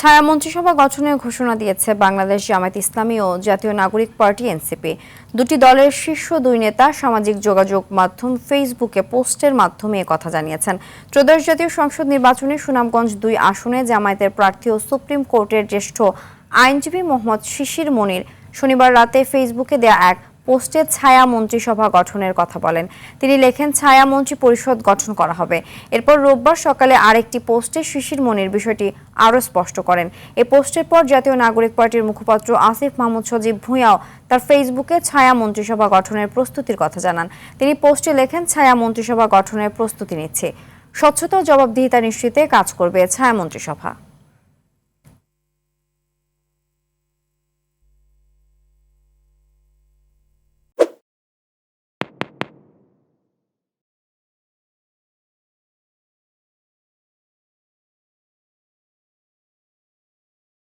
ছায়া মন্ত্রিসভা গঠনের ঘোষণা দিয়েছে বাংলাদেশ জামায়াত ইসলামী ও জাতীয় নাগরিক পার্টি এনসিপি। দুটি দলের শীর্ষ দুই নেতা সামাজিক যোগাযোগ মাধ্যম ফেসবুকে পোস্টের মাধ্যমে কথা জানিয়েছেন। ত্রয়োদশ জাতীয় সংসদ নির্বাচনে সুনামগঞ্জ 2 আসনে জামায়াতের প্রার্থী ও সুপ্রিম কোর্টের জ্যেষ্ঠ আইনজীবী মোহাম্মদ শিশির মনির শনিবার রাতে ফেসবুকে দেয়া এক পোস্টে ছায়া মন্ত্রিসভা গঠনের কথা বলেন। তিনি লেখেন, ছায়া মন্ত্রী পরিষদ গঠন করা হবে। এরপর রোববার সকালে আরেকটি পোস্টে শিশির মনির বিষয়টি আরও স্পষ্ট করেন। এই পোস্টের পর জাতীয় নাগরিক পার্টির মুখপাত্র আসিফ মাহমুদ সজীব ভূঁইয়াও তার ফেসবুকে ছায়া মন্ত্রিসভা গঠনের প্রস্তুতির কথা জানান। তিনি পোস্টে লেখেন, ছায়া মন্ত্রিসভা গঠনের প্রস্তুতি নিচ্ছে, স্বচ্ছতা ও জবাবদিহিতা নিশ্চিতে কাজ করবে ছায়া মন্ত্রিসভা।